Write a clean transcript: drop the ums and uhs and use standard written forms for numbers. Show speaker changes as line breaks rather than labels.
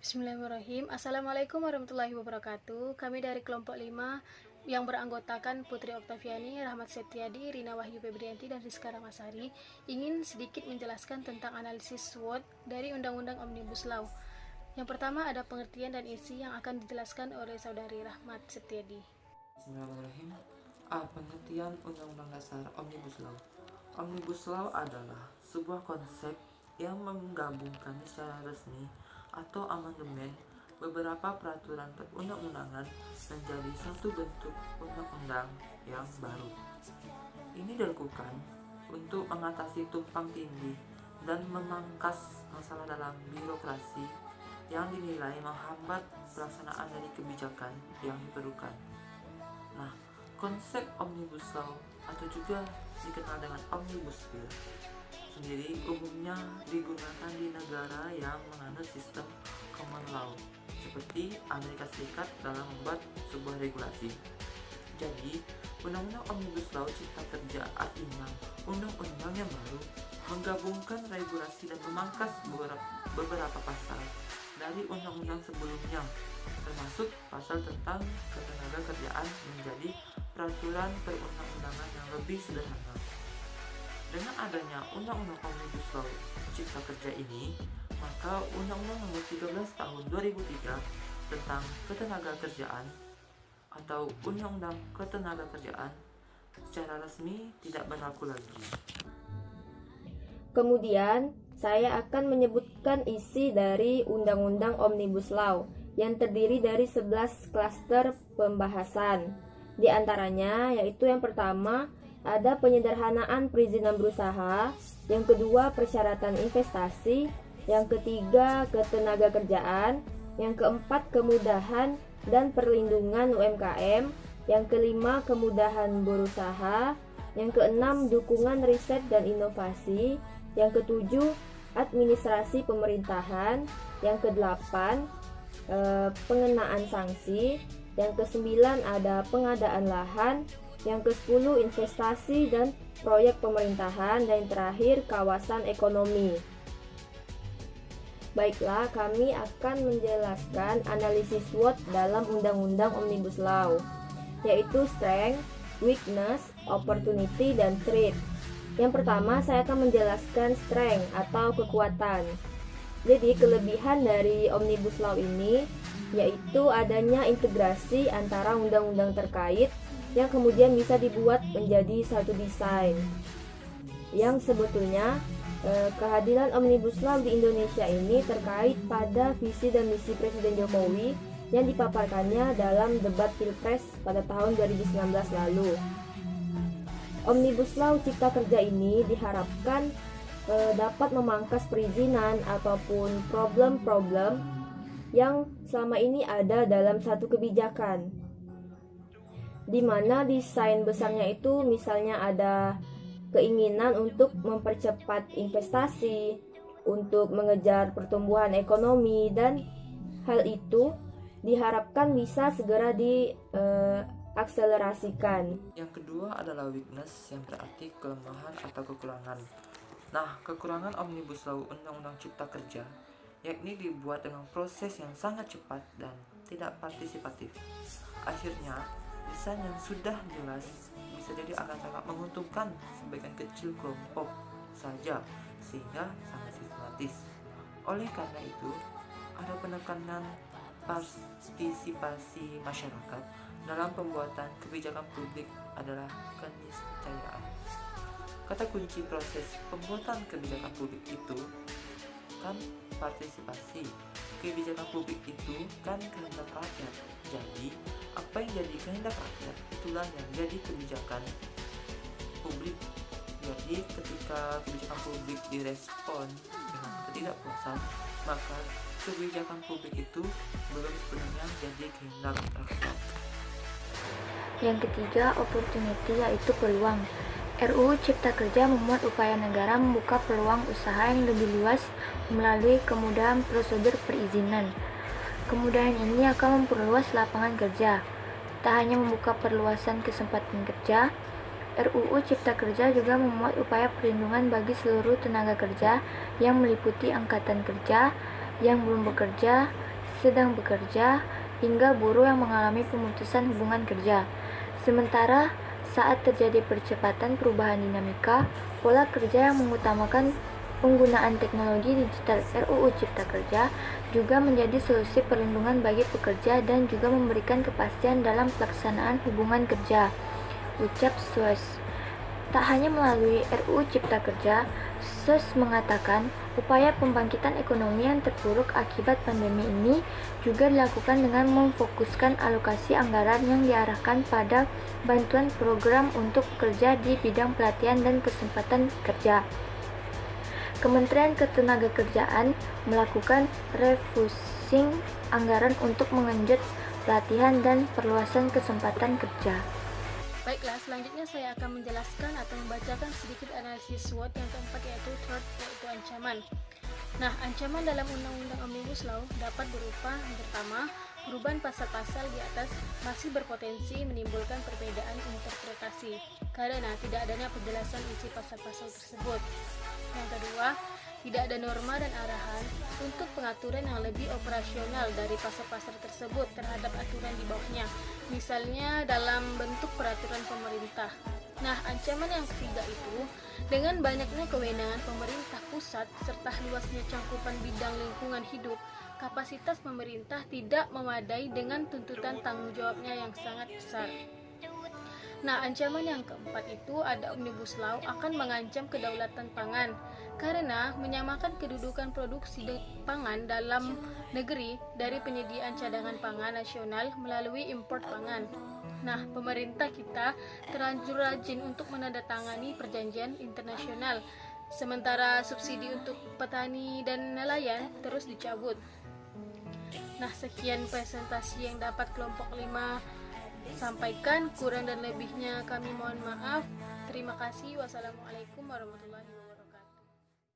Bismillahirrahmanirrahim. Assalamualaikum warahmatullahi wabarakatuh. Kami dari kelompok 5 yang beranggotakan Putri Oktaviani, Rahmat Septiadi, Rina Wahyu Febrianti, dan Rizka Ramasari ingin sedikit menjelaskan tentang analisis SWOT dari Undang-Undang Omnibus Law. Yang pertama ada pengertian dan isi yang akan dijelaskan oleh Saudari Rahmat Septiadi.
Bismillahirrahmanirrahim. Pengertian Undang-Undang Dasar Omnibus Law. Omnibus Law adalah sebuah konsep yang menggabungkan secara resmi atau amandemen beberapa peraturan perundang-undangan menjadi satu bentuk undang-undang yang baru. Ini dilakukan untuk mengatasi tumpang tindih dan memangkas masalah dalam birokrasi yang dinilai menghambat pelaksanaan dari kebijakan yang diperlukan. Nah, konsep Omnibus Law atau juga dikenal dengan Omnibus Bill sendiri umumnya digunakan di negara yang menganut sistem common law seperti Amerika Serikat dalam membuat sebuah regulasi. Jadi, Undang-Undang Omnibus Law Cipta Kerja artinya undang-undang yang baru menggabungkan regulasi dan memangkas beberapa pasal dari undang-undang sebelumnya, termasuk pasal tentang ketenagakerjaan menjadi peraturan perundang-undangan yang lebih sederhana. Dengan adanya Undang-Undang Omnibus Law Cipta Kerja ini, maka Undang-Undang Nomor 13 Tahun 2003 tentang Ketenagakerjaan atau Undang-Undang Ketenagakerjaan secara resmi tidak berlaku lagi.
Kemudian, saya akan menyebutkan isi dari Undang-Undang Omnibus Law yang terdiri dari 11 klaster pembahasan. Di antaranya yaitu yang pertama ada penyederhanaan perizinan berusaha, yang kedua persyaratan investasi, yang ketiga ketenagakerjaan, yang keempat kemudahan dan perlindungan UMKM, yang kelima kemudahan berusaha, yang keenam dukungan riset dan inovasi, yang ketujuh administrasi pemerintahan, yang kedelapan pengenaan sanksi, yang kesembilan ada pengadaan lahan, yang ke-10 investasi dan proyek pemerintahan, dan yang terakhir kawasan ekonomi. Baiklah, kami akan menjelaskan analisis SWOT dalam Undang-Undang Omnibus Law, yaitu strength, weakness, opportunity, dan threat. Yang pertama, saya akan menjelaskan strength atau kekuatan. Jadi, kelebihan dari Omnibus Law ini yaitu adanya integrasi antara undang-undang terkait yang kemudian bisa dibuat menjadi satu desain. Yang sebetulnya kehadiran Omnibus Law di Indonesia ini terkait pada visi dan misi Presiden Jokowi yang dipaparkannya dalam debat Pilpres pada tahun 2019 lalu. Omnibus Law Cipta Kerja ini diharapkan dapat memangkas perizinan ataupun problem-problem yang selama ini ada dalam satu kebijakan, di mana desain besarnya itu misalnya ada keinginan untuk mempercepat investasi, untuk mengejar pertumbuhan ekonomi, dan hal itu diharapkan bisa segera diakselerasikan.
Yang kedua adalah weakness, yang berarti kelemahan atau kekurangan. Nah, kekurangan Omnibus Law Undang-Undang Cipta Kerja yakni dibuat dengan proses yang sangat cepat dan tidak partisipatif. Akhirnya, desain yang sudah jelas bisa jadi akan sangat menguntungkan sebagian kecil kelompok saja, sehingga sangat sistematis. Oleh karena itu, ada penekanan partisipasi masyarakat dalam pembuatan kebijakan publik adalah keniscayaan. Kata kunci proses pembuatan kebijakan publik itu kan partisipasi. Kebijakan publik itu kan kehendak rakyat. Jadi, apa yang jadi kehendak rakyat itulah yang jadi kebijakan publik. Jadi, ketika kebijakan publik direspon dengan ketidakpuasan, maka kebijakan publik itu belum sepenuhnya jadi kehendak rakyat.
Yang ketiga, opportunity, yaitu peluang. RUU Cipta Kerja memuat upaya negara membuka peluang usaha yang lebih luas melalui kemudahan prosedur perizinan. Kemudahan ini akan memperluas lapangan kerja. Tak hanya membuka perluasan kesempatan kerja, RUU Cipta Kerja juga memuat upaya perlindungan bagi seluruh tenaga kerja yang meliputi angkatan kerja yang belum bekerja, sedang bekerja, hingga buruh yang mengalami pemutusan hubungan kerja. Sementara saat terjadi percepatan perubahan dinamika, pola kerja yang mengutamakan penggunaan teknologi digital RUU Cipta Kerja juga menjadi solusi perlindungan bagi pekerja dan juga memberikan kepastian dalam pelaksanaan hubungan kerja, ucap SWES. Tak hanya melalui RUU Cipta Kerja, SWES mengatakan upaya pembangkitan ekonomi yang terpuruk akibat pandemi ini juga dilakukan dengan memfokuskan alokasi anggaran yang diarahkan pada bantuan program untuk pekerja di bidang pelatihan dan kesempatan kerja. Kementerian Ketenagakerjaan melakukan refocusing anggaran untuk mengenjot pelatihan dan perluasan kesempatan kerja.
Baiklah, selanjutnya saya akan menjelaskan atau membacakan sedikit analisis SWOT yang keempat, yaitu threat, yaitu ancaman. Nah, ancaman dalam Undang-Undang Omnibus Law dapat berupa yang pertama, perubahan pasal-pasal di atas masih berpotensi menimbulkan perbedaan interpretasi karena tidak adanya penjelasan isi pasal-pasal tersebut. Yang kedua, tidak ada norma dan arahan untuk pengaturan yang lebih operasional dari pasal-pasal tersebut terhadap aturan di bawahnya, misalnya dalam bentuk peraturan pemerintah. Nah, ancaman yang ketiga itu, dengan banyaknya kewenangan pemerintah pusat serta luasnya cangkupan bidang lingkungan hidup, kapasitas pemerintah tidak memadai dengan tuntutan tanggung jawabnya yang sangat besar. Nah, ancaman yang keempat itu ada Omnibus Law akan mengancam kedaulatan pangan karena menyamakan kedudukan produksi pangan dalam negeri dari penyediaan cadangan pangan nasional melalui impor pangan. Nah, pemerintah kita terlanjur rajin untuk menandatangani perjanjian internasional, sementara subsidi untuk petani dan nelayan terus dicabut. Nah, sekian presentasi yang dapat kelompok 5 sampaikan, kurang dan lebihnya kami mohon maaf. Terima kasih. Wassalamualaikum warahmatullahi wabarakatuh.